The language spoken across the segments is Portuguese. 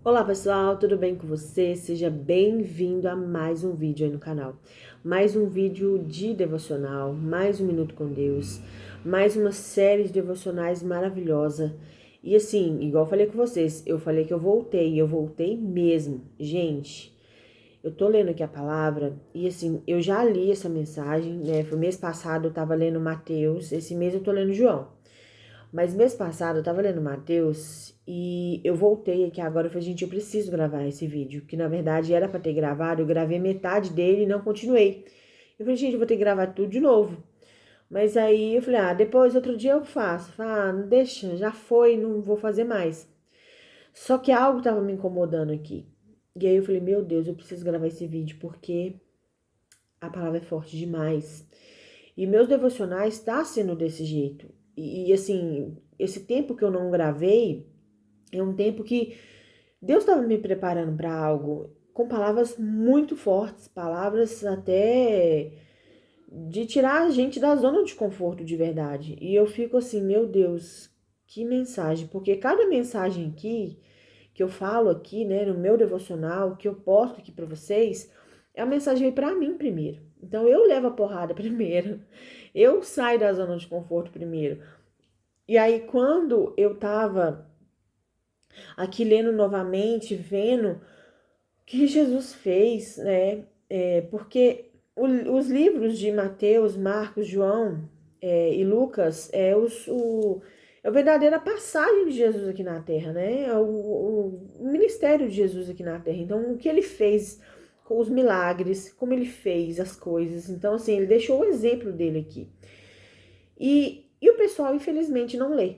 Olá pessoal, tudo bem com você? Seja bem-vindo a mais um vídeo aí no canal. Mais um vídeo de devocional, mais um minuto com Deus, mais uma série de devocionais maravilhosa. E assim, igual eu falei com vocês, eu falei que eu voltei mesmo. Gente, eu tô lendo aqui a palavra e assim, eu já li essa mensagem, né? Foi mês passado eu tava lendo Mateus, esse mês eu tô lendo João. Mas mês passado eu tava lendo Mateus e eu voltei aqui agora e falei, gente, eu preciso gravar esse vídeo, que na verdade era pra ter gravado, eu gravei metade dele e não continuei. Eu falei, gente, eu vou ter que gravar tudo de novo. Mas aí eu falei, depois outro dia eu faço. Não deixa, já foi, não vou fazer mais. Só que algo tava me incomodando aqui. E aí eu falei, meu Deus, eu preciso gravar esse vídeo porque a palavra é forte demais. E meus devocionais tá sendo desse jeito. E assim, esse tempo que eu não gravei é um tempo que Deus estava me preparando para algo com palavras muito fortes, palavras até de tirar a gente da zona de conforto de verdade. E eu fico assim, meu Deus, que mensagem, porque cada mensagem aqui que eu falo aqui, né, no meu devocional, que eu posto aqui para vocês, é a mensagem para mim primeiro. Então eu levo a porrada primeiro. Eu saio da zona de conforto primeiro. E aí quando eu tava aqui lendo novamente, vendo o que Jesus fez, né? Porque os livros de Mateus, Marcos, João e Lucas é a verdadeira passagem de Jesus aqui na Terra, né? É o ministério de Jesus aqui na Terra. Então, o que ele fez com os milagres, como ele fez as coisas. Então, assim, ele deixou o exemplo dele aqui. E o pessoal, infelizmente, não lê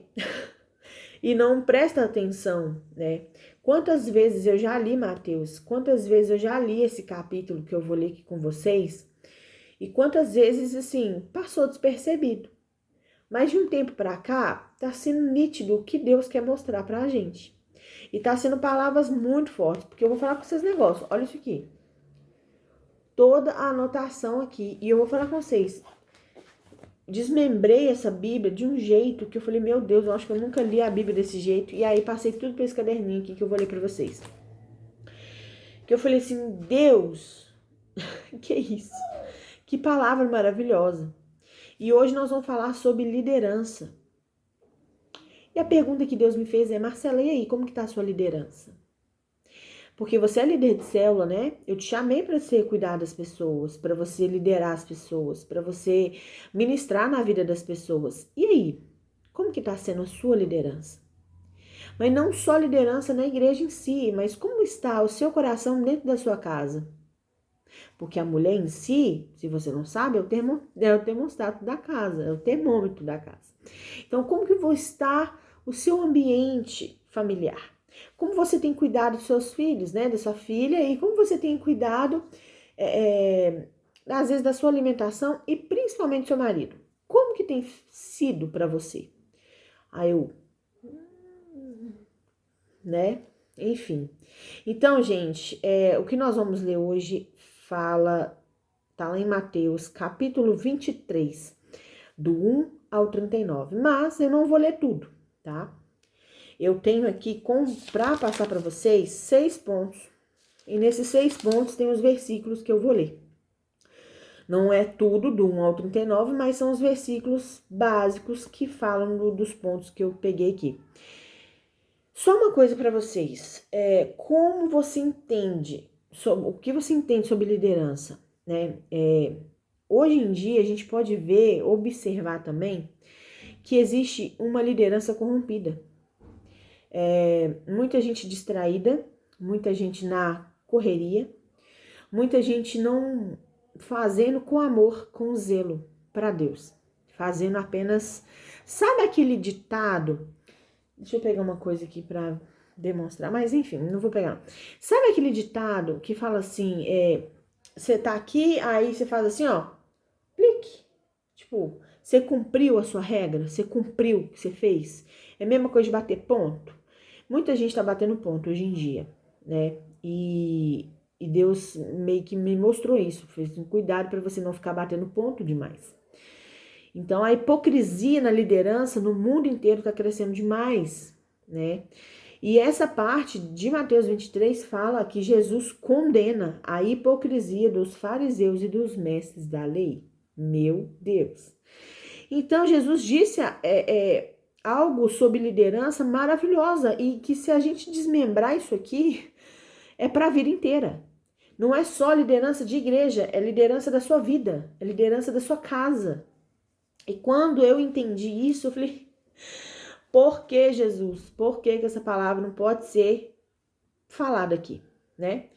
e não presta atenção, né? Quantas vezes eu já li Mateus, quantas vezes eu já li esse capítulo que eu vou ler aqui com vocês, e quantas vezes, assim, passou despercebido. Mas de um tempo para cá, tá sendo nítido o que Deus quer mostrar pra gente. E tá sendo palavras muito fortes, porque eu vou falar com vocês negócios. Olha isso aqui. Toda a anotação aqui. E eu vou falar com vocês. Desmembrei essa Bíblia de um jeito que eu falei, meu Deus, eu acho que eu nunca li a Bíblia desse jeito. E aí passei tudo pra esse caderninho aqui que eu vou ler pra vocês. Que eu falei assim, Deus, que isso? Que palavra maravilhosa. E hoje nós vamos falar sobre liderança. E a pergunta que Deus me fez é, Marcela, e aí, como que tá a sua liderança? Porque você é líder de célula, né? Eu te chamei para você cuidar das pessoas, para você liderar as pessoas, para você ministrar na vida das pessoas. E aí, como que tá sendo a sua liderança? Mas não só liderança na igreja em si, mas como está o seu coração dentro da sua casa? Porque a mulher em si, se você não sabe, é o termostato da casa, é o termômetro da casa. Então, como que vai estar o seu ambiente familiar? Como você tem cuidado dos seus filhos, né, da sua filha, e como você tem cuidado, às vezes, da sua alimentação e principalmente do seu marido? Como que tem sido para você? Aí eu, né? Enfim. Então, gente, o que nós vamos ler hoje tá lá em Mateus, capítulo 23, do 1 ao 39. Mas eu não vou ler tudo, tá? Eu tenho aqui para passar para vocês 6 pontos. E nesses 6 pontos tem os versículos que eu vou ler. Não é tudo do 1 ao 39, mas são os versículos básicos que falam dos pontos que eu peguei aqui. Só uma coisa para vocês, como você entende, o que você entende sobre liderança, né? Hoje em dia a gente pode ver, observar também, que existe uma liderança corrompida. Muita gente distraída, muita gente na correria, muita gente não fazendo com amor, com zelo para Deus, fazendo apenas. Sabe aquele ditado? Deixa eu pegar uma coisa aqui para demonstrar, mas enfim, não vou pegar. Sabe aquele ditado que fala assim, você tá aqui, aí você faz assim, ó, clique. Tipo, você cumpriu a sua regra, você cumpriu o que você fez. É a mesma coisa de bater ponto. Muita gente tá batendo ponto hoje em dia, né? E Deus meio que me mostrou isso, fez um cuidado para você não ficar batendo ponto demais. Então, a hipocrisia na liderança no mundo inteiro está crescendo demais, né? E essa parte de Mateus 23 fala que Jesus condena a hipocrisia dos fariseus e dos mestres da lei. Meu Deus! Então, Jesus disse algo sobre liderança maravilhosa e que se a gente desmembrar isso aqui, é para a vida inteira. Não é só liderança de igreja, é liderança da sua vida, é liderança da sua casa. E quando eu entendi isso, eu falei, por que, Jesus? Por que essa palavra não pode ser falada aqui, né?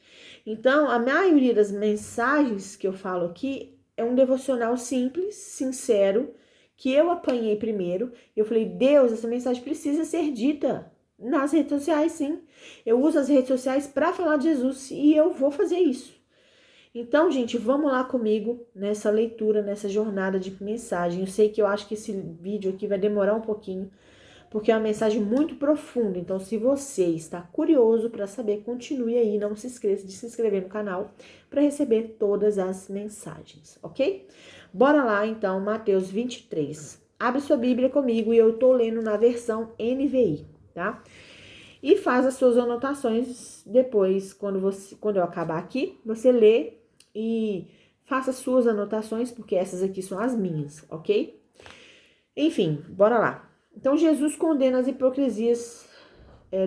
Então, a maioria das mensagens que eu falo aqui é um devocional simples, sincero, que eu apanhei primeiro. Eu falei, Deus, essa mensagem precisa ser dita nas redes sociais, sim. Eu uso as redes sociais para falar de Jesus e eu vou fazer isso. Então, gente, vamos lá comigo nessa leitura, nessa jornada de mensagem. Eu sei que eu acho que esse vídeo aqui vai demorar um pouquinho, porque é uma mensagem muito profunda. Então, se você está curioso para saber, continue aí. Não se esqueça de se inscrever no canal para receber todas as mensagens, ok? Bora lá, então, Mateus 23. Abre sua Bíblia comigo e eu tô lendo na versão NVI, tá? E faz as suas anotações depois, quando eu acabar aqui, você lê e faça as suas anotações, porque essas aqui são as minhas, ok? Enfim, bora lá. Então, Jesus condena as hipocrisias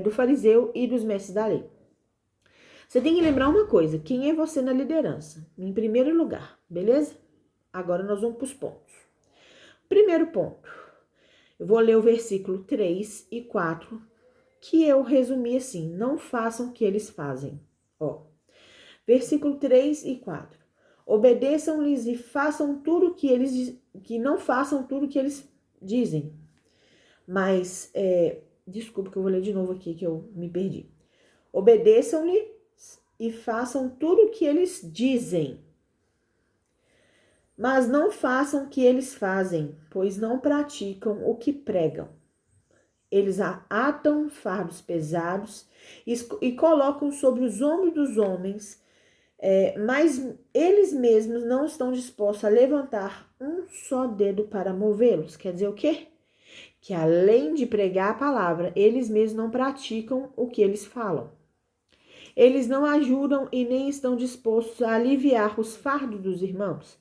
do fariseu e dos mestres da lei. Você tem que lembrar uma coisa, quem é você na liderança? Em primeiro lugar, beleza? Agora nós vamos para os pontos. Primeiro ponto, eu vou ler o versículo 3 e 4, que eu resumi assim, não façam o que eles fazem. Ó, versículo 3 e 4. Obedeçam-lhes e façam tudo que não façam tudo que eles dizem. Mas, desculpa que eu vou ler de novo aqui que eu me perdi. Obedeçam-lhe e façam tudo o que eles dizem. Mas não façam o que eles fazem, pois não praticam o que pregam. Eles atam fardos pesados e colocam sobre os ombros dos homens, mas eles mesmos não estão dispostos a levantar um só dedo para movê-los. Quer dizer o quê? Que além de pregar a palavra, eles mesmos não praticam o que eles falam. Eles não ajudam e nem estão dispostos a aliviar os fardos dos irmãos.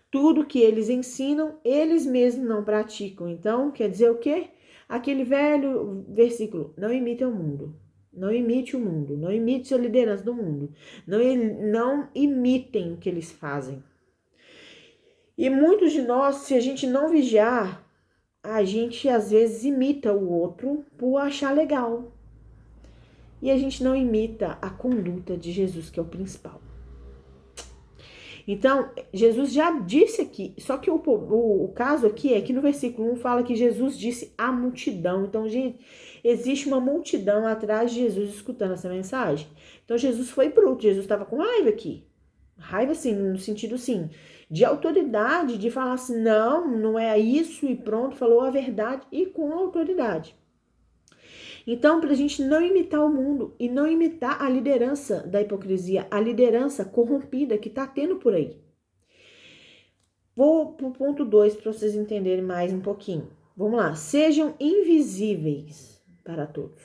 Tudo que eles ensinam, eles mesmos não praticam. Então, quer dizer o quê? Aquele velho versículo, não imite o mundo. Não imite o mundo, não imite a liderança do mundo. Não imitem o que eles fazem. E muitos de nós, se a gente não vigiar, a gente às vezes imita o outro por achar legal. E a gente não imita a conduta de Jesus, que é o principal. Então, Jesus já disse aqui, só que o caso aqui é que no versículo 1 fala que Jesus disse à multidão. Então, gente, existe uma multidão atrás de Jesus escutando essa mensagem. Então, Jesus foi bruto, Jesus estava com raiva aqui. Raiva, assim, no sentido, assim, de autoridade, de falar assim, não é isso e pronto, falou a verdade e com autoridade. Então, para a gente não imitar o mundo e não imitar a liderança da hipocrisia, a liderança corrompida que está tendo por aí. Vou para o ponto 2 para vocês entenderem mais um pouquinho. Vamos lá. Sejam invisíveis para todos.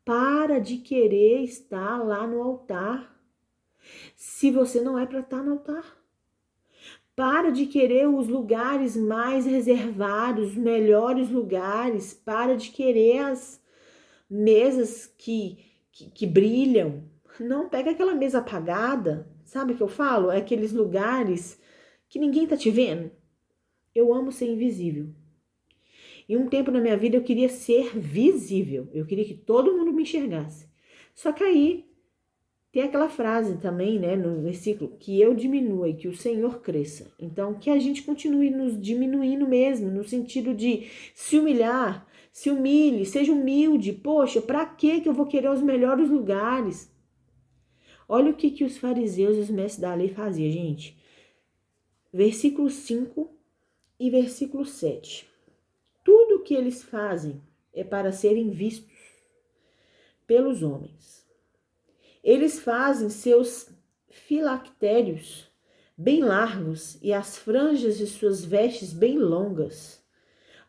Para de querer estar lá no altar, se você não é para estar no altar. Para de querer os lugares mais reservados, os melhores lugares. Para de querer as mesas que brilham. Não, pega aquela mesa apagada. Sabe o que eu falo? É aqueles lugares que ninguém tá te vendo. Eu amo ser invisível. E um tempo na minha vida eu queria ser visível. Eu queria que todo mundo me enxergasse. Só que aí tem aquela frase também, né, no versículo, que eu diminua e que o Senhor cresça. Então, que a gente continue nos diminuindo mesmo, no sentido de se humilhar, se humilhe, seja humilde. Poxa, pra que eu vou querer os melhores lugares? Olha o que os fariseus e os mestres da lei faziam, gente. Versículo 5 e versículo 7. Tudo o que eles fazem é para serem vistos pelos homens. Eles fazem seus filactérios bem largos e as franjas de suas vestes bem longas.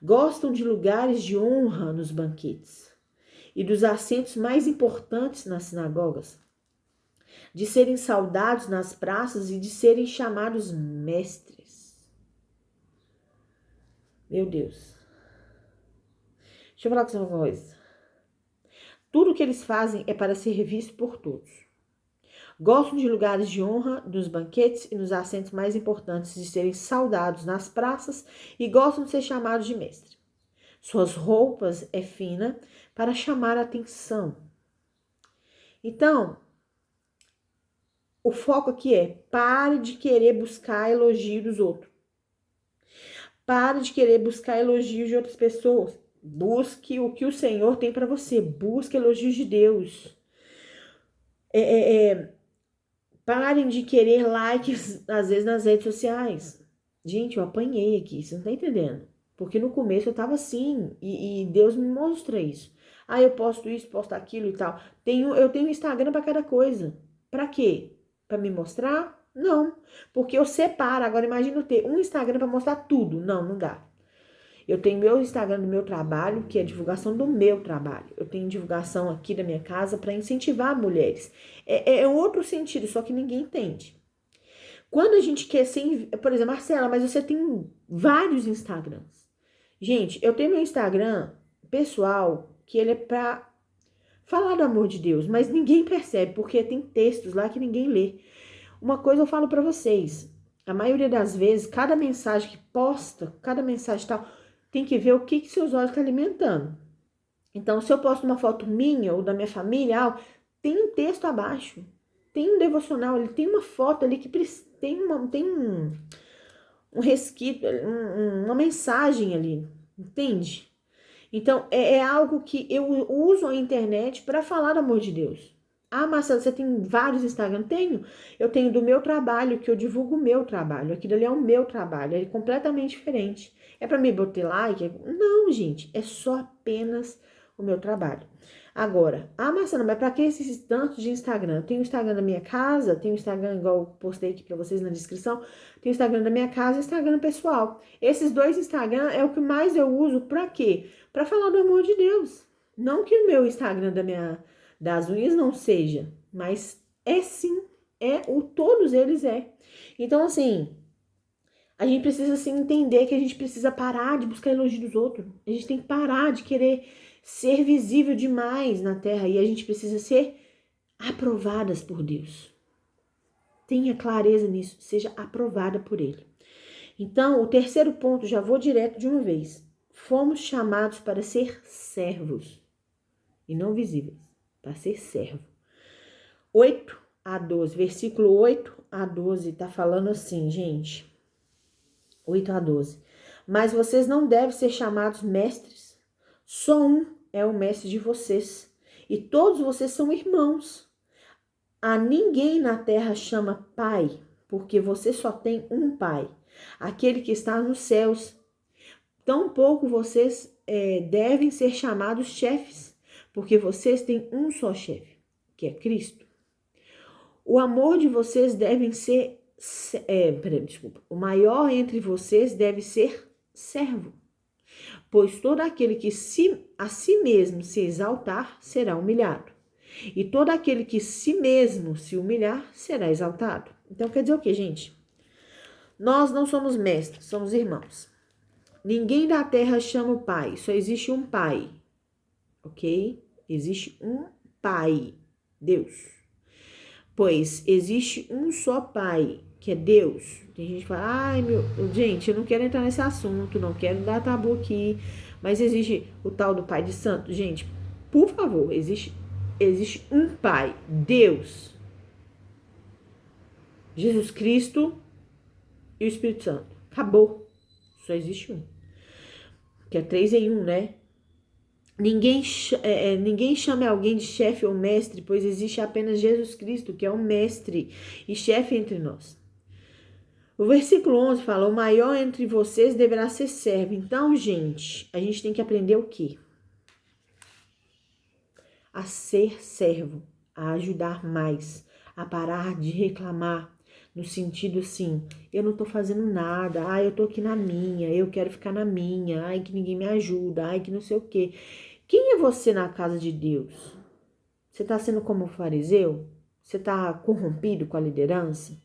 Gostam de lugares de honra nos banquetes e dos assentos mais importantes nas sinagogas, de serem saudados nas praças e de serem chamados mestres. Meu Deus. Deixa eu falar com você uma coisa. Tudo que eles fazem é para ser visto por todos. Gostam de lugares de honra, nos banquetes e nos assentos mais importantes, de serem saudados nas praças e gostam de ser chamados de mestre. Suas roupas é fina para chamar a atenção. Então, o foco aqui é: pare de querer buscar elogio dos outros. Pare de querer buscar elogios de outras pessoas. Busque o que o Senhor tem para você. Busque elogios de Deus. Parem de querer likes, às vezes, nas redes sociais. Gente, eu apanhei aqui, você não tá entendendo. Porque no começo eu tava assim, e Deus me mostra isso. Ah, eu posto isso, posto aquilo e tal. Eu tenho Instagram para cada coisa. Para quê? Para me mostrar? Não. Porque eu separo. Agora imagina eu ter um Instagram para mostrar tudo. Não, não dá. Eu tenho meu Instagram do meu trabalho, que é a divulgação do meu trabalho. Eu tenho divulgação aqui da minha casa para incentivar mulheres. É outro sentido, só que ninguém entende. Quando a gente quer ser... Por exemplo, Marcela, mas você tem vários Instagrams. Gente, eu tenho meu Instagram pessoal, que ele é para falar do amor de Deus, mas ninguém percebe, porque tem textos lá que ninguém lê. Uma coisa eu falo para vocês. A maioria das vezes, cada mensagem que posta, cada mensagem tal... Tem que ver o que seus olhos estão alimentando. Então, se eu posto uma foto minha ou da minha família, tem um texto abaixo. Tem um devocional, ele tem uma foto ali que tem um resquício, uma mensagem ali. Entende? Então, é algo que eu uso a internet para falar do amor de Deus. Ah, Marcela, você tem vários Instagram? Tenho. Eu tenho do meu trabalho, que eu divulgo o meu trabalho. Aquilo ali é o meu trabalho, é completamente diferente. É para me botar like? Não, gente, é só apenas o meu trabalho. Agora, Marcela, mas para que esses tantos de Instagram? Eu tenho o Instagram da minha casa, tenho o Instagram, igual eu postei aqui para vocês na descrição, tenho o Instagram da minha casa e o Instagram pessoal. Esses dois Instagram é o que mais eu uso para quê? Para falar do amor de Deus. Não que o meu Instagram das unhas não seja, mas é sim, todos eles é. Então, assim, a gente precisa assim, entender que a gente precisa parar de buscar elogio dos outros. A gente tem que parar de querer ser visível demais na terra e a gente precisa ser aprovadas por Deus. Tenha clareza nisso, seja aprovada por Ele. Então, o terceiro ponto, já vou direto de uma vez. Fomos chamados para ser servos e não visíveis, para ser servo. 8 a 12, versículo 8 a 12, tá falando assim, gente. 8 a 12. Mas vocês não devem ser chamados mestres. Só um é o mestre de vocês. E todos vocês são irmãos. A ninguém na terra chama pai, porque você só tem um pai, aquele que está nos céus. Tampouco vocês devem ser chamados chefes, porque vocês têm um só chefe, que é Cristo. O amor de vocês deve ser... o maior entre vocês deve ser servo. Pois todo aquele que a si mesmo se exaltar será humilhado. E todo aquele que si mesmo se humilhar será exaltado. Então quer dizer o quê, gente? Nós não somos mestres, somos irmãos. Ninguém da terra chama o pai, só existe um pai. Ok? Existe um pai, Deus. Pois existe um só pai, que é Deus. Tem gente que fala, gente, eu não quero entrar nesse assunto, não quero dar tabu aqui, mas existe o tal do Pai de Santo. Gente, por favor, existe um pai, Deus, Jesus Cristo e o Espírito Santo. Acabou. Só existe um. Que é 3 em 1, né? Ninguém chame alguém de chefe ou mestre, pois existe apenas Jesus Cristo, que é o mestre e chefe entre nós. O versículo 11 fala, o maior entre vocês deverá ser servo. Então, gente, a gente tem que aprender o quê? A ser servo, a ajudar mais, a parar de reclamar, no sentido assim, eu não tô fazendo nada, eu tô aqui na minha, eu quero ficar na minha, que ninguém me ajuda, que não sei o quê. Quem é você na casa de Deus? Você está sendo como fariseu? Você está corrompido com a liderança?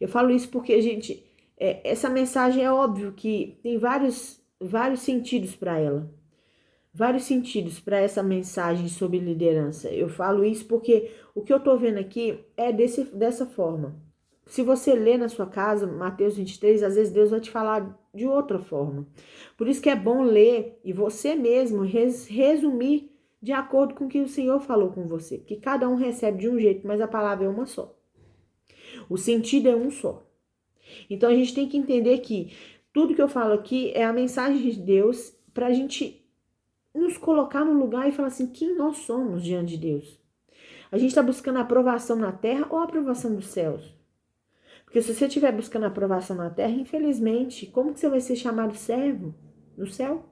Eu falo isso porque, gente, essa mensagem é óbvio que tem vários sentidos para ela. Vários sentidos para essa mensagem sobre liderança. Eu falo isso porque o que eu estou vendo aqui é dessa forma. Se você ler na sua casa, Mateus 23, às vezes Deus vai te falar de outra forma. Por isso que é bom ler e você mesmo resumir de acordo com o que o Senhor falou com você. Que cada um recebe de um jeito, mas a palavra é uma só. O sentido é um só. Então a gente tem que entender que tudo que eu falo aqui é a mensagem de Deus para a gente nos colocar no lugar e falar assim, quem nós somos diante de Deus? A gente está buscando a aprovação na terra ou a aprovação dos céus? Porque se você estiver buscando a aprovação na terra, infelizmente, como que você vai ser chamado servo no céu?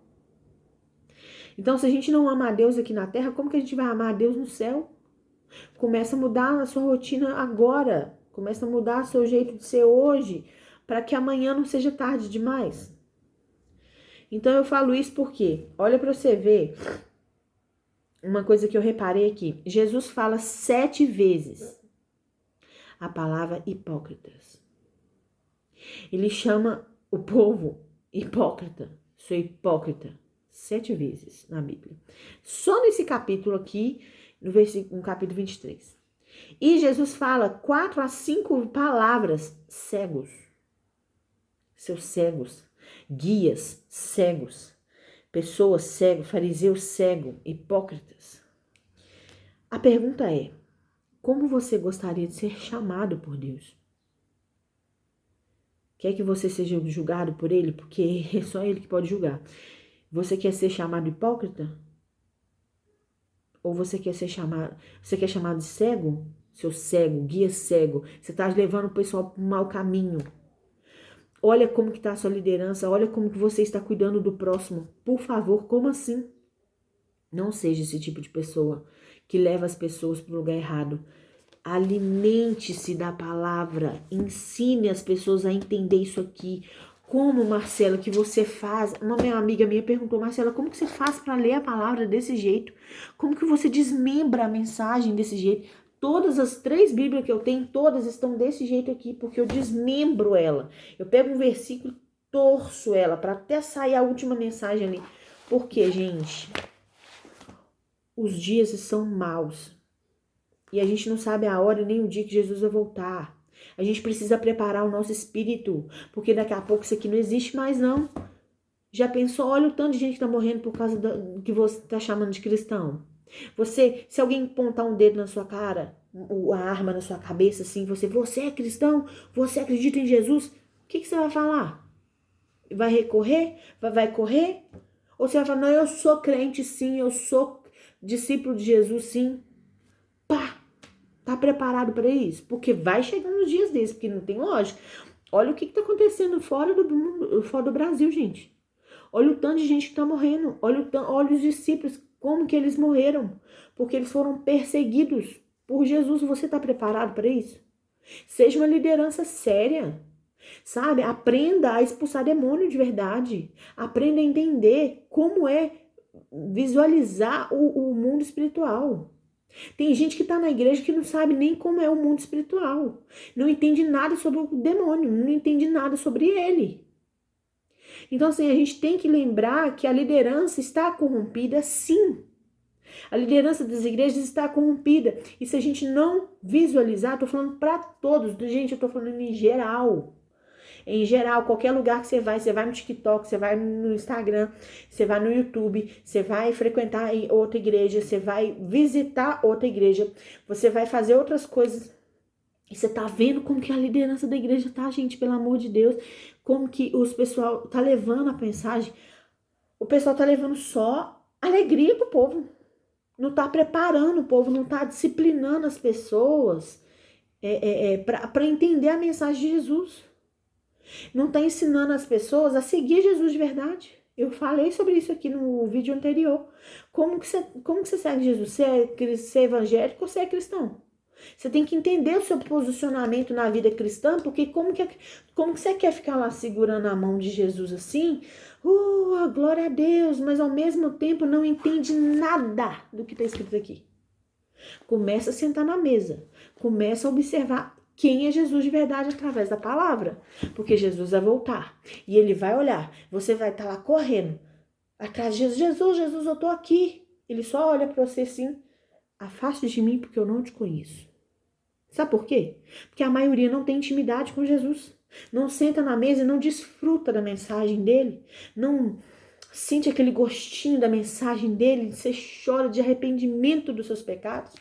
Então, se a gente não ama a Deus aqui na terra, como que a gente vai amar a Deus no céu? Começa a mudar a sua rotina agora. Começa a mudar o seu jeito de ser hoje, para que amanhã não seja tarde demais. Então eu falo isso porque, olha para você ver, uma coisa que eu reparei aqui. Jesus fala 7 vezes a palavra hipócritas. Ele chama o povo hipócrita. Sou hipócrita 7 vezes na Bíblia. Só nesse capítulo aqui, no capítulo 23. E Jesus fala 4 a 5 palavras cegos. Seus cegos. Guias cegos. Pessoas cegos, fariseus cegos, hipócritas. A pergunta é, como você gostaria de ser chamado por Deus? Quer que você seja julgado por Ele? Porque é só Ele que pode julgar. Você quer ser chamado hipócrita? Ou você quer ser chamado... Você quer chamado de cego? Seu cego, guia cego. Você está levando o pessoal para um mau caminho. Olha como que está a sua liderança. Olha como que você está cuidando do próximo. Por favor, como assim? Não seja esse tipo de pessoa que leva as pessoas para o lugar errado. Alimente-se da palavra. Ensine as pessoas a entender isso aqui. Como, Marcela, que você faz? Uma minha amiga minha perguntou, Marcela, como que você faz para ler a palavra desse jeito? Como que você desmembra a mensagem desse jeito? Todas as 3 Bíblias que eu tenho, todas estão desse jeito aqui, porque eu desmembro ela. Eu pego um versículo, torço ela, para até sair a última mensagem ali. Por quê, gente? Os dias são maus. E a gente não sabe a hora nem o dia que Jesus vai voltar. A gente precisa preparar o nosso espírito, porque daqui a pouco isso aqui não existe mais, não. Já pensou? Olha o tanto de gente que tá morrendo por causa do que você tá chamando de cristão. Você, se alguém apontar um dedo na sua cara, a arma na sua cabeça, assim, você é cristão? Você acredita em Jesus? O que você vai falar? Vai recorrer? Vai correr? Ou você vai falar, não, eu sou crente sim, eu sou discípulo de Jesus sim. Pá! Tá preparado para isso? Porque vai chegar nos dias desses, porque não tem lógica. Olha o que tá acontecendo fora do mundo, fora do Brasil, gente. Olha o tanto de gente que tá morrendo. Olha os discípulos, como que eles morreram. Porque eles foram perseguidos por Jesus. Você tá preparado para isso? Seja uma liderança séria. Sabe? Aprenda a expulsar demônio de verdade. Aprenda a entender como é visualizar o mundo espiritual. Tem gente que tá na igreja que não sabe nem como é o mundo espiritual. Não entende nada sobre o demônio, não entende nada sobre ele. Então, assim, a gente tem que lembrar que a liderança está corrompida, sim. A liderança das igrejas está corrompida. E se a gente não visualizar, tô falando para todos, gente, eu tô falando em geral. Em geral, qualquer lugar que você vai no TikTok, você vai no Instagram, você vai no YouTube, você vai frequentar outra igreja, você vai visitar outra igreja, você vai fazer outras coisas. E você tá vendo como que a liderança da igreja tá, gente, pelo amor de Deus, como que os pessoal tá levando a mensagem. O pessoal tá levando só alegria pro povo. Não tá preparando o povo, não tá disciplinando as pessoas para entender a mensagem de Jesus. Não está ensinando as pessoas a seguir Jesus de verdade. Eu falei sobre isso aqui no vídeo anterior. Como que você segue Jesus? Você é evangélico ou você é cristão? Você tem que entender o seu posicionamento na vida cristã, porque como que você quer ficar lá segurando a mão de Jesus assim, Glória a Deus, mas ao mesmo tempo não entende nada do que está escrito aqui. Começa a sentar na mesa, começa a observar quem é Jesus de verdade através da palavra, porque Jesus vai voltar e ele vai olhar, você vai estar lá correndo atrás de Jesus, Jesus, eu tô aqui. Ele só olha para você assim, afaste de mim porque eu não te conheço. Sabe por quê? Porque a maioria não tem intimidade com Jesus, não senta na mesa e não desfruta da mensagem dele, não sente aquele gostinho da mensagem dele, você chora de arrependimento dos seus pecados.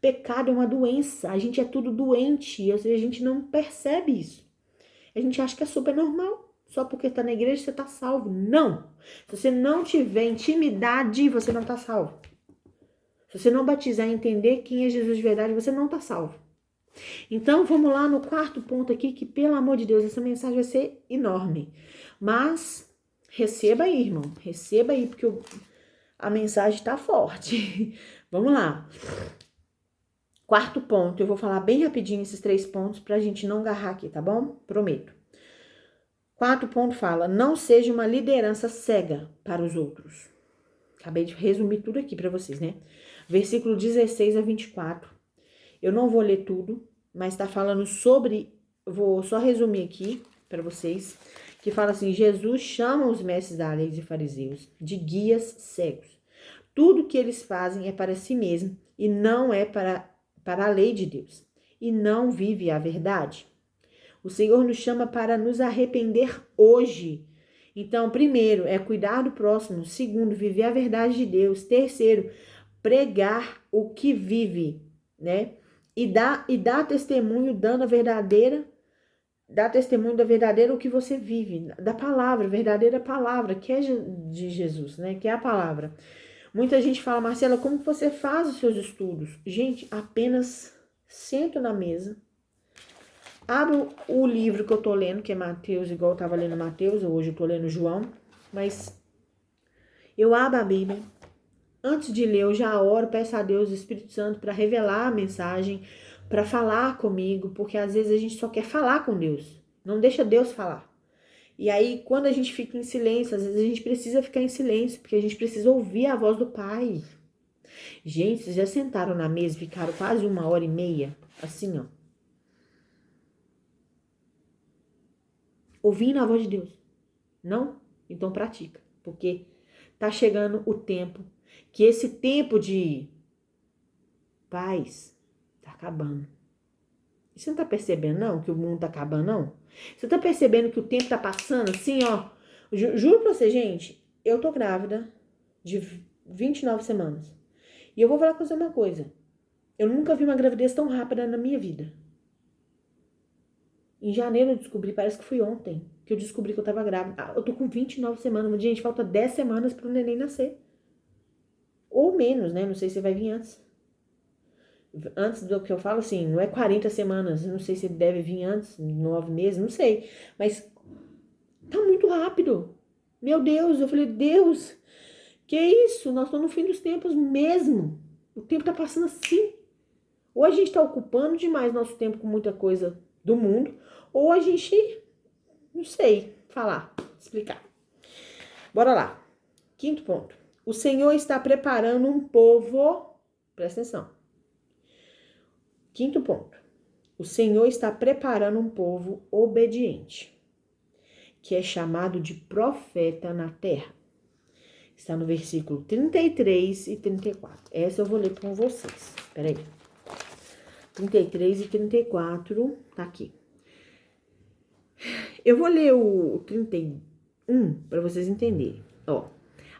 Pecado é uma doença, a gente é tudo doente, ou seja, a gente não percebe isso. A gente acha que é super normal, só porque está na igreja você está salvo. Não! Se você não tiver intimidade, você não está salvo. Se você não batizar e entender quem é Jesus de verdade, você não está salvo. Então, vamos lá no quarto ponto aqui, que pelo amor de Deus, essa mensagem vai ser enorme. Mas, receba aí, irmão, receba aí, porque a mensagem está forte. Vamos lá. Quarto ponto, eu vou falar bem rapidinho esses 3 pontos pra gente não agarrar aqui, tá bom? Prometo. Quarto ponto fala, não seja uma liderança cega para os outros. Acabei de resumir tudo aqui pra vocês, né? Versículo 16 a 24. Eu não vou ler tudo, mas tá falando sobre, vou só resumir aqui pra vocês, que fala assim, Jesus chama os mestres da lei e fariseus de guias cegos. Tudo que eles fazem é para si mesmo e não é para a lei de Deus, e não vive a verdade. O Senhor nos chama para nos arrepender hoje. Então, primeiro, é cuidar do próximo. Segundo, viver a verdade de Deus. Terceiro, pregar o que vive, né? E dar testemunho, dá testemunho da verdadeira o que você vive, da palavra, verdadeira palavra, que é de Jesus, né? Que é a palavra. Muita gente fala, Marcela, como que você faz os seus estudos? Gente, apenas sento na mesa, abro o livro que eu tô lendo, que é Mateus, igual eu tava lendo Mateus, hoje eu tô lendo João, mas eu abro a Bíblia, antes de ler eu já oro, peço a Deus, o Espírito Santo, para revelar a mensagem, para falar comigo, porque às vezes a gente só quer falar com Deus, não deixa Deus falar. E aí, quando a gente fica em silêncio, às vezes a gente precisa ficar em silêncio, porque a gente precisa ouvir a voz do Pai. Gente, vocês já sentaram na mesa e ficaram quase 1h30, assim, ó. Ouvindo a voz de Deus. Não? Então pratica. Porque tá chegando o tempo, que esse tempo de paz tá acabando. E você não tá percebendo, não, que o mundo tá acabando, não? Você tá percebendo que o tempo tá passando assim, ó? Juro pra você, gente, eu tô grávida de 29 semanas. E eu vou falar com você uma coisa. Eu nunca vi uma gravidez tão rápida na minha vida. Em janeiro eu descobri, parece que foi ontem, que eu descobri que eu tava grávida. Eu tô com 29 semanas. Gente, falta 10 semanas pro neném nascer. Ou menos, né? Não sei se vai vir antes. Antes do que eu falo, assim, não é 40 semanas. Não sei se ele deve vir antes, 9 meses, não sei. Mas tá muito rápido. Meu Deus, eu falei, Deus, que isso? Nós estamos no fim dos tempos mesmo. O tempo tá passando assim. Ou a gente tá ocupando demais nosso tempo com muita coisa do mundo, ou a gente, não sei, explicar. Bora lá. Quinto ponto. O Senhor está preparando um povo, presta atenção. Quinto ponto. O Senhor está preparando um povo obediente, que é chamado de profeta na terra. Está no versículo 33 e 34. Essa eu vou ler com vocês. Peraí. 33 e 34, tá aqui. Eu vou ler o 31 para vocês entenderem. Ó,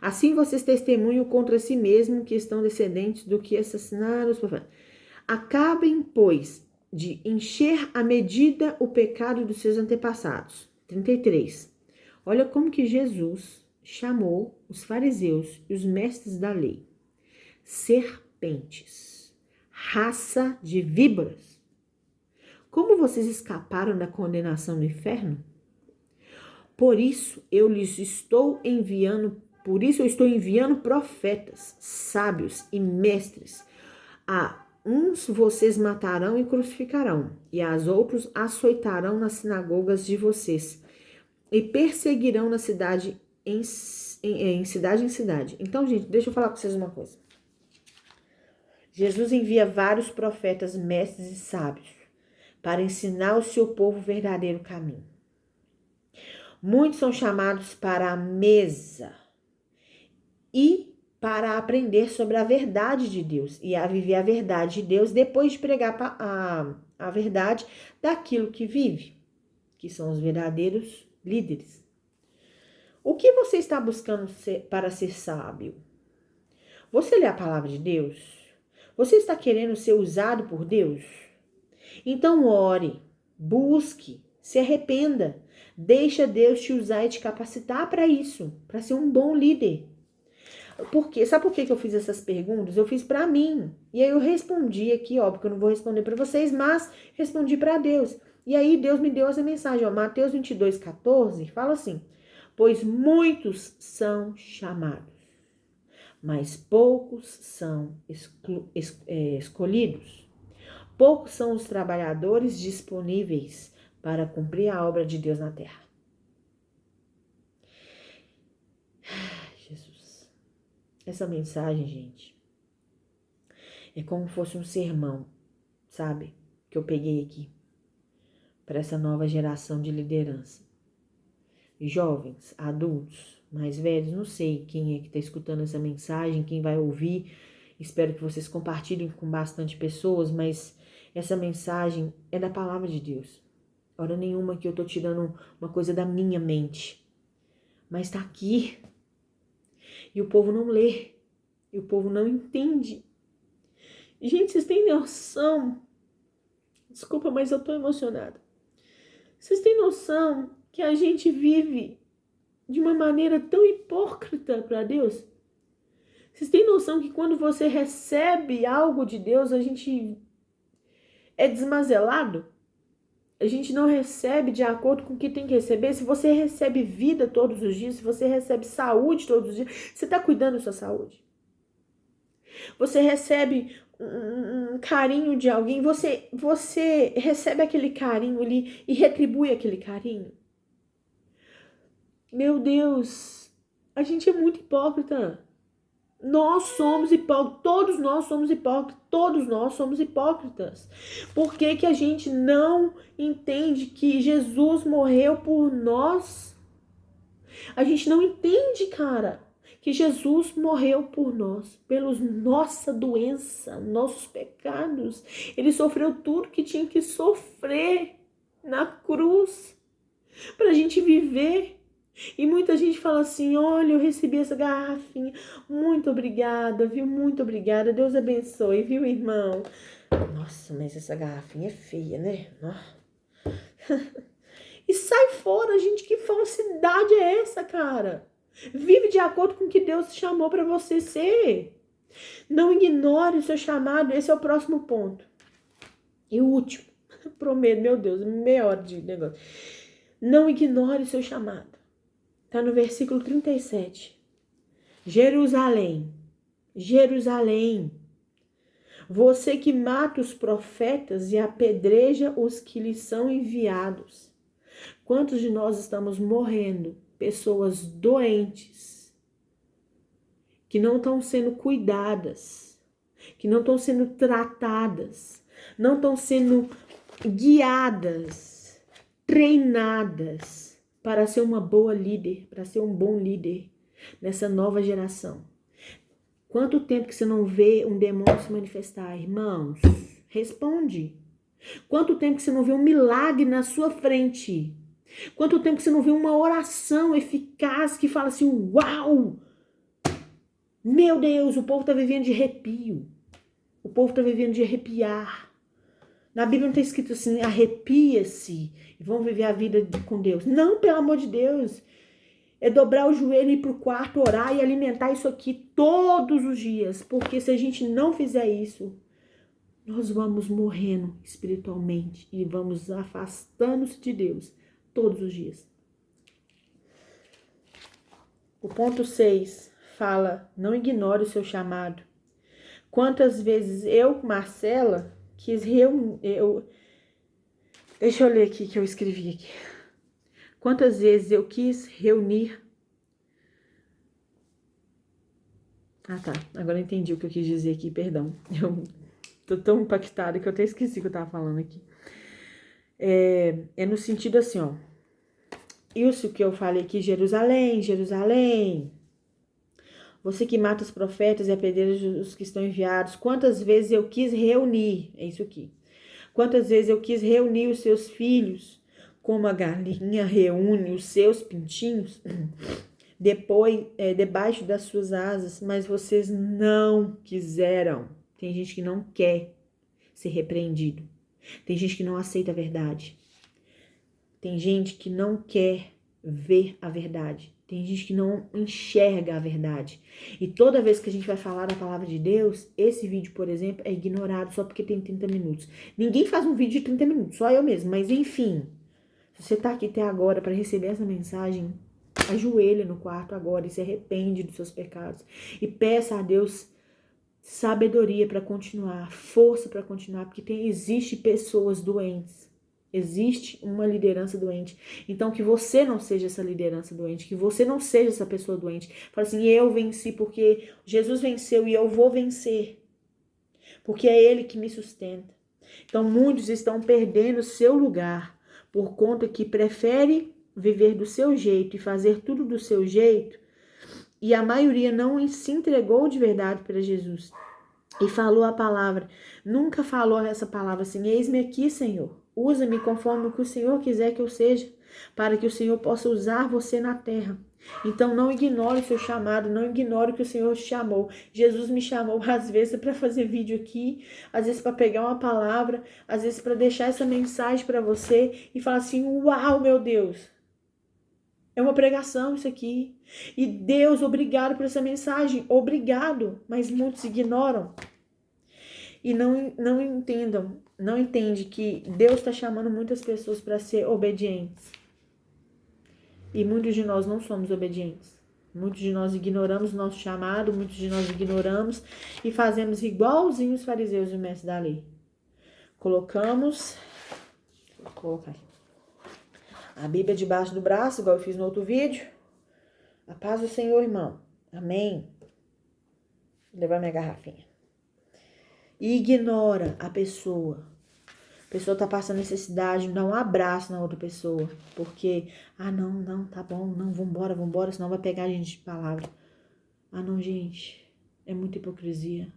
assim vocês testemunham contra si mesmo que estão descendentes do que assassinaram os profetas. Acabem, pois, de encher à medida o pecado dos seus antepassados. 33. Olha como que Jesus chamou os fariseus e os mestres da lei. Serpentes. Raça de víboras. Como vocês escaparam da condenação do inferno? Por isso eu estou enviando profetas, sábios e mestres. A uns vocês matarão e crucificarão, e aos outros açoitarão nas sinagogas de vocês, e perseguirão na cidade em cidade em cidade. Então, gente, deixa eu falar com vocês uma coisa. Jesus envia vários profetas, mestres e sábios para ensinar o seu povo o verdadeiro caminho. Muitos são chamados para a mesa e para aprender sobre a verdade de Deus e a viver a verdade de Deus depois de pregar a verdade daquilo que vive, que são os verdadeiros líderes. O que você está buscando para ser sábio? Você lê a palavra de Deus? Você está querendo ser usado por Deus? Então ore, busque, se arrependa. Deixa Deus te usar e te capacitar para isso, para ser um bom líder. Sabe por que eu fiz essas perguntas? Eu fiz para mim. E aí eu respondi aqui, ó, porque eu não vou responder para vocês, mas respondi para Deus. E aí Deus me deu essa mensagem, ó, Mateus 22:14, fala assim: pois muitos são chamados, mas poucos são escolhidos. Poucos são os trabalhadores disponíveis para cumprir a obra de Deus na terra. Jesus. Essa mensagem, gente, é como se fosse um sermão, sabe? Que eu peguei aqui para essa nova geração de liderança. Jovens, adultos, mais velhos, não sei quem é que está escutando essa mensagem, quem vai ouvir. Espero que vocês compartilhem com bastante pessoas, mas essa mensagem é da palavra de Deus. Hora nenhuma que eu tô tirando uma coisa da minha mente. Mas tá aqui. E o povo não lê. E o povo não entende. Gente, vocês têm noção? Desculpa, mas eu tô emocionada. Vocês têm noção que a gente vive de uma maneira tão hipócrita para Deus? Vocês têm noção que quando você recebe algo de Deus, a gente é desmazelado? A gente não recebe de acordo com o que tem que receber. Se você recebe vida todos os dias, se você recebe saúde todos os dias, você está cuidando da sua saúde. Você recebe um carinho de alguém, você recebe aquele carinho ali e retribui aquele carinho. Meu Deus, a gente é muito hipócrita. Nós somos hipócritas, todos nós somos hipócritas, todos nós somos hipócritas. Por que que a gente não entende que Jesus morreu por nós? A gente não entende, cara, que Jesus morreu por nós, pelos nossa doença, nossos pecados. Ele sofreu tudo que tinha que sofrer na cruz pra gente viver. E muita gente fala assim, olha, eu recebi essa garrafinha, muito obrigada, viu, muito obrigada, Deus abençoe, viu, irmão? Nossa, mas essa garrafinha é feia, né? E sai fora, gente, que falsidade é essa, cara? Vive de acordo com o que Deus te chamou para você ser. Não ignore o seu chamado, esse é o próximo ponto. E o último, prometo, meu Deus, meia hora de negócio. Não ignore o seu chamado. Está no versículo 37. Jerusalém, Jerusalém, você que mata os profetas e apedreja os que lhes são enviados. Quantos de nós estamos morrendo? Pessoas doentes, que não estão sendo cuidadas, que não estão sendo tratadas, não estão sendo guiadas, treinadas para ser uma boa líder, para ser um bom líder nessa nova geração. Quanto tempo que você não vê um demônio se manifestar, irmãos? Responde. Quanto tempo que você não vê um milagre na sua frente? Quanto tempo que você não vê uma oração eficaz que fala assim, uau! Meu Deus, o povo está vivendo de arrepio. O povo está vivendo de arrepiar. Na Bíblia não está escrito assim, arrepia-se e vão viver a vida com Deus. Não, pelo amor de Deus. É dobrar o joelho, ir para o quarto, orar e alimentar isso aqui todos os dias. Porque se a gente não fizer isso, nós vamos morrendo espiritualmente e vamos afastando-se de Deus todos os dias. O ponto 6 fala, não ignore o seu chamado. Quantas vezes eu, Marcela, quis deixa eu ler aqui que eu escrevi aqui. Quantas vezes eu quis reunir Ah, tá. Agora eu entendi o que eu quis dizer aqui, perdão. Eu tô tão impactada que eu até esqueci o que eu tava falando aqui. É no sentido assim, ó. Isso que eu falei aqui, Jerusalém, Jerusalém. Você que mata os profetas e apedreja os que estão enviados. Quantas vezes eu quis reunir, é isso aqui. Quantas vezes eu quis reunir os seus filhos, como a galinha reúne os seus pintinhos, debaixo das suas asas, mas vocês não quiseram. Tem gente que não quer ser repreendido. Tem gente que não aceita a verdade. Tem gente que não quer ver a verdade. Tem gente que não enxerga a verdade. E toda vez que a gente vai falar da palavra de Deus, esse vídeo, por exemplo, é ignorado só porque tem 30 minutos. Ninguém faz um vídeo de 30 minutos, só eu mesmo. Mas enfim, se você tá aqui até agora para receber essa mensagem, ajoelha no quarto agora e se arrepende dos seus pecados. E peça a Deus sabedoria para continuar, força para continuar, porque existe pessoas doentes. Existe uma liderança doente. Então, que você não seja essa liderança doente, que você não seja essa pessoa doente. Fala assim, eu venci porque Jesus venceu e eu vou vencer. Porque é Ele que me sustenta. Então, muitos estão perdendo seu lugar por conta que prefere viver do seu jeito e fazer tudo do seu jeito. E a maioria não se entregou de verdade para Jesus. E falou a palavra. Nunca falou essa palavra assim, eis-me aqui, Senhor. Usa-me conforme o que o Senhor quiser que eu seja, para que o Senhor possa usar você na terra. Então não ignore o seu chamado, não ignore o que o Senhor te chamou. Jesus me chamou às vezes para fazer vídeo aqui, às vezes para pegar uma palavra, às vezes para deixar essa mensagem para você e falar assim, uau, meu Deus. É uma pregação isso aqui. E Deus, obrigado por essa mensagem. Obrigado. Mas muitos ignoram. E não entendam, não entende que Deus está chamando muitas pessoas para ser obedientes. E muitos de nós não somos obedientes. Muitos de nós ignoramos o nosso chamado, muitos de nós ignoramos e fazemos igualzinho os fariseus e o mestre da lei. Colocamos, vou colocar aqui, a Bíblia debaixo do braço, igual eu fiz no outro vídeo. A paz do Senhor, irmão. Amém. Vou levar minha garrafinha. E ignora a pessoa. A pessoa tá passando necessidade, dá um abraço na outra pessoa. Porque, não, tá bom, não, vambora, senão vai pegar a gente de palavra. Não, gente, é muita hipocrisia.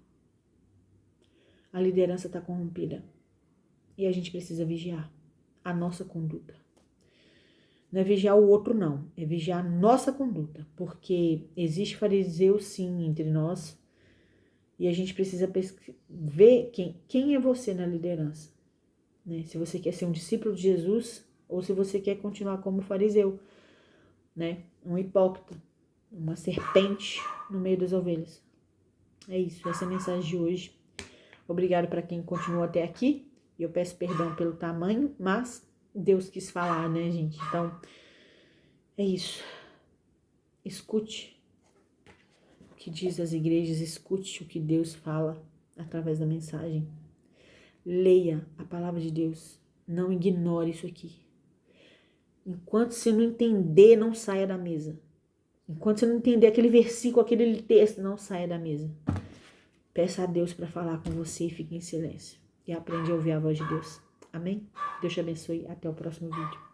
A liderança tá corrompida. E a gente precisa vigiar a nossa conduta. Não é vigiar o outro, não. É vigiar a nossa conduta. Porque existe fariseu, sim, entre nós. E a gente precisa ver quem é você na liderança. Né? Se você quer ser um discípulo de Jesus ou se você quer continuar como fariseu. Né? Um hipócrita. Uma serpente no meio das ovelhas. É isso. Essa é a mensagem de hoje. Obrigado para quem continuou até aqui. E eu peço perdão pelo tamanho, mas Deus quis falar, né, gente? Então, é isso. Escute o que diz as igrejas, escute o que Deus fala através da mensagem. Leia a palavra de Deus. Não ignore isso aqui. Enquanto você não entender, não saia da mesa. Enquanto você não entender aquele versículo, aquele texto, não saia da mesa. Peça a Deus para falar com você e fique em silêncio. E aprende a ouvir a voz de Deus. Amém? Deus te abençoe. Até o próximo vídeo.